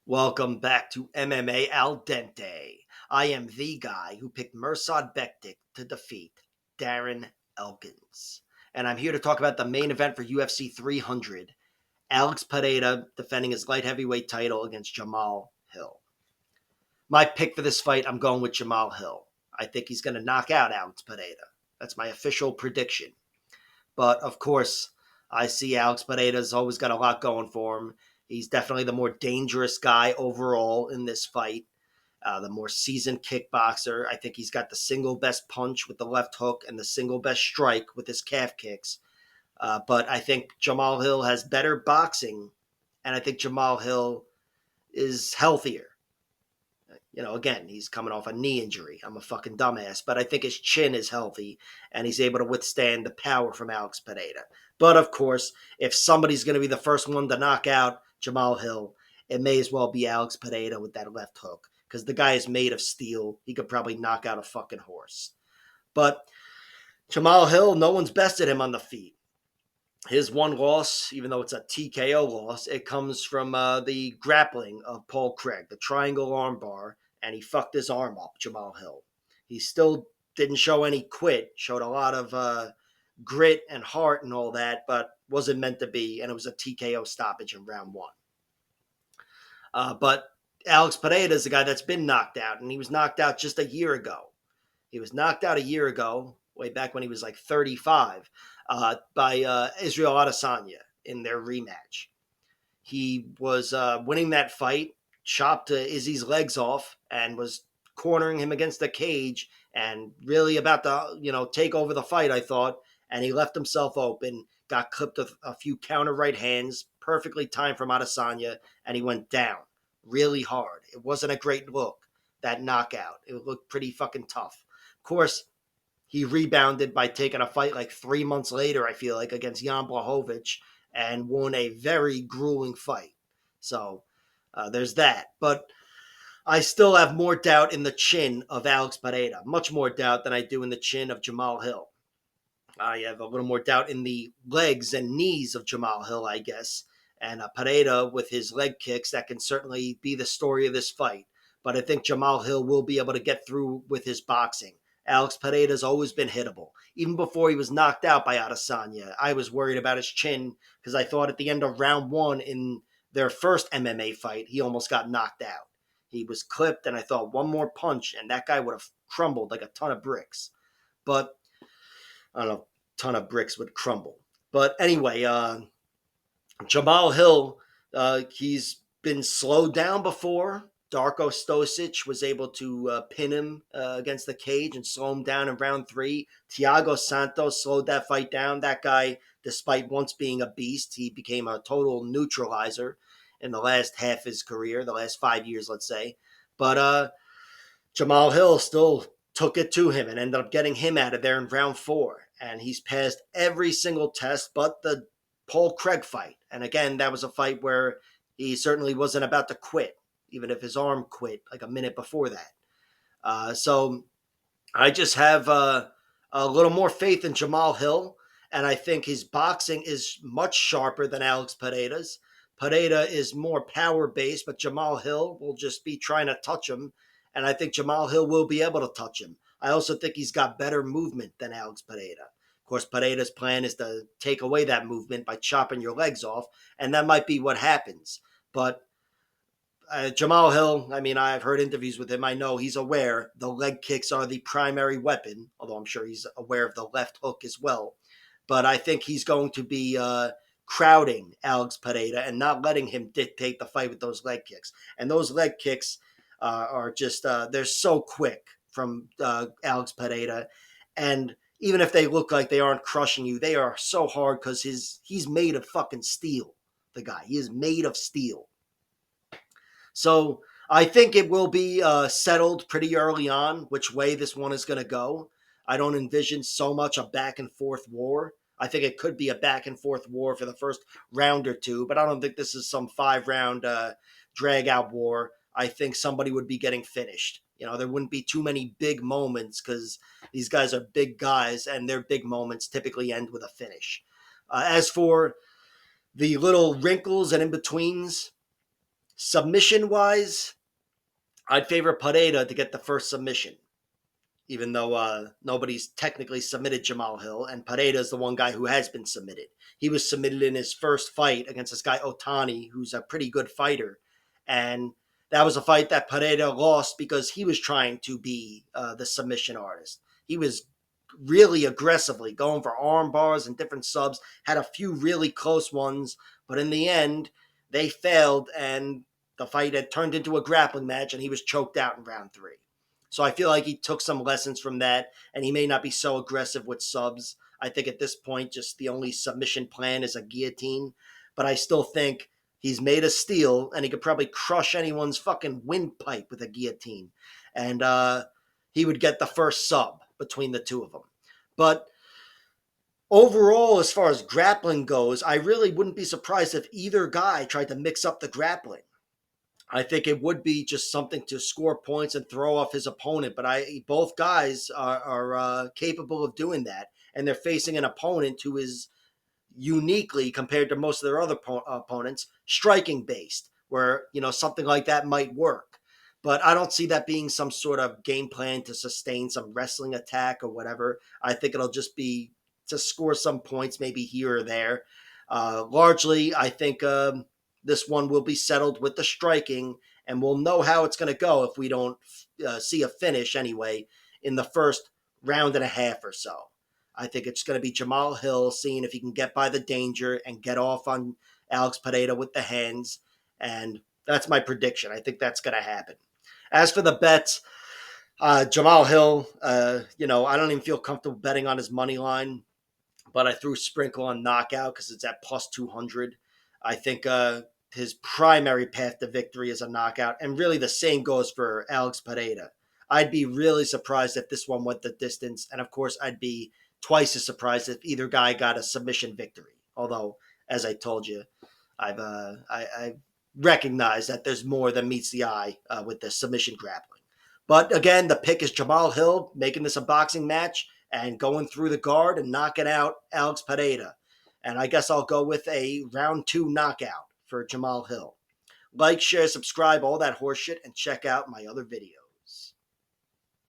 Welcome back to MMA Al Dente. I am the guy who picked Mirsad Bektik to defeat Darren Elkins. And I'm here to talk about the main event for UFC 300. Alex Pereira defending his light heavyweight title against Jamahal Hill. My pick for this fight, I'm going with Jamahal Hill. I think he's going to knock out Alex Pereira. That's my official prediction. But of course, I see Alex Pereira's always got a lot going for him. He's definitely the more dangerous guy overall in this fight, the more seasoned kickboxer. I think he's got the single best punch with the left hook and the single best strike with his calf kicks. But I think Jamahal Hill has better boxing, and I think Jamahal Hill is healthier. Again, he's coming off a knee injury. I'm a fucking dumbass, but I think his chin is healthy and he's able to withstand the power from Alex Pereira. But of course, if somebody's going to be the first one to knock out Jamahal Hill, it may as well be Alex Pereira with that left hook because the guy is made of steel. He could probably knock out a fucking horse. But Jamahal Hill, no one's bested him on the feet. His one loss, even though it's a TKO loss, it comes from the grappling of Paul Craig, the triangle armbar, and he fucked his arm up, Jamahal Hill. He still didn't show any quit, showed a lot of grit and heart and all that, but wasn't meant to be, and it was a TKO stoppage in round one. But Alex Pereira is the guy that's been knocked out, and he was knocked out just a year ago. He was knocked out a year ago, way back when he was like 35, by Israel Adesanya in their rematch. He was winning that fight, chopped Izzy's legs off, and was cornering him against the cage and really about to, take over the fight, I thought. And he left himself open, got clipped a few counter right hands, perfectly timed from Adesanya, and he went down really hard. It wasn't a great look, that knockout. It looked pretty fucking tough. Of course, he rebounded by taking a fight like 3 months later, I feel like, against Jan Blachowicz and won a very grueling fight. So there's that. But I still have more doubt in the chin of Alex Pereira, much more doubt than I do in the chin of Jamahal Hill. I have a little more doubt in the legs and knees of Jamahal Hill, I guess. And Pereira, with his leg kicks, that can certainly be the story of this fight. But I think Jamahal Hill will be able to get through with his boxing. Alex Pereira's always been hittable. Even before he was knocked out by Adesanya, I was worried about his chin because I thought at the end of round one in their first MMA fight, he almost got knocked out. He was clipped, and I thought one more punch, and that guy would have crumbled like a ton of bricks. But I don't know, a ton of bricks would crumble. But anyway, Jamahal Hill, he's been slowed down before. Darko Stosic was able to pin him against the cage and slow him down in round three. Thiago Santos slowed that fight down. That guy, despite once being a beast, he became a total neutralizer in the last half of his career, the last 5 years, let's say. But Jamahal Hill still took it to him and ended up getting him out of there in round four. And he's passed every single test but the Paul Craig fight. And again, that was a fight where he certainly wasn't about to quit, even if his arm quit like a minute before that. So I just have a little more faith in Jamahal Hill. And I think his boxing is much sharper than Alex Pereira's. Pereira is more power based, but Jamahal Hill will just be trying to touch him. And I think Jamahal Hill will be able to touch him. I also think he's got better movement than Alex Pereira. Of course, Pereira's plan is to take away that movement by chopping your legs off, and that might be what happens. But Jamahal Hill, I mean, I've heard interviews with him. I know he's aware the leg kicks are the primary weapon, although I'm sure he's aware of the left hook as well. But I think he's going to be crowding Alex Pereira and not letting him dictate the fight with those leg kicks. And those leg kicks are just, they're so quick from Alex Pereira. And even if they look like they aren't crushing you, they are so hard because he's made of fucking steel, the guy. He is made of steel. So I think it will be settled pretty early on which way this one is going to go. I don't envision so much a back and forth war. I think it could be a back and forth war for the first round or two, but I don't think this is some 5 round drag out war. I think somebody would be getting finished. There wouldn't be too many big moments because these guys are big guys and their big moments typically end with a finish. As for the little wrinkles and in betweens, Submission wise, I'd favor Pereira to get the first submission, even though nobody's technically submitted Jamahal Hill, and Pereira is the one guy who has been submitted. He was submitted in his first fight against this guy Otani, who's a pretty good fighter, and that was a fight that Pereira lost because he was trying to be the submission artist. He was really aggressively going for arm bars and different subs, had a few really close ones, but in the end, they failed, and the fight had turned into a grappling match, and he was choked out in round 3. So I feel like he took some lessons from that, and he may not be so aggressive with subs. I think at this point, just the only submission plan is a guillotine. But I still think he's made of steel, and he could probably crush anyone's fucking windpipe with a guillotine. And he would get the first sub between the two of them. But overall, as far as grappling goes, I really wouldn't be surprised if either guy tried to mix up the grappling. I think it would be just something to score points and throw off his opponent. But both guys are capable of doing that, and they're facing an opponent who is uniquely, compared to most of their other opponents, striking based, where something like that might work. But I don't see that being some sort of game plan to sustain some wrestling attack or whatever. I think it'll just be to score some points, maybe here or there. Largely, I think this one will be settled with the striking, and we'll know how it's going to go if we don't see a finish anyway in the first round and a half or so. I think it's going to be Jamahal Hill seeing if he can get by the danger and get off on Alex Pereira with the hands, and that's my prediction. I think that's going to happen. As for the bets, Jamahal Hill, I don't even feel comfortable betting on his money line, but I threw Sprinkle on knockout because it's at plus 200. I think his primary path to victory is a knockout, and really the same goes for Alex Pereira. I'd be really surprised if this one went the distance, and of course, I'd be twice as surprised if either guy got a submission victory. Although, as I told you, I recognize that there's more than meets the eye with the submission grappling. But again, the pick is Jamahal Hill making this a boxing match and going through the guard and knocking out Alex Pereira. And I guess I'll go with a round 2 knockout for Jamahal Hill. Like, share, subscribe, all that horseshit, and check out my other videos.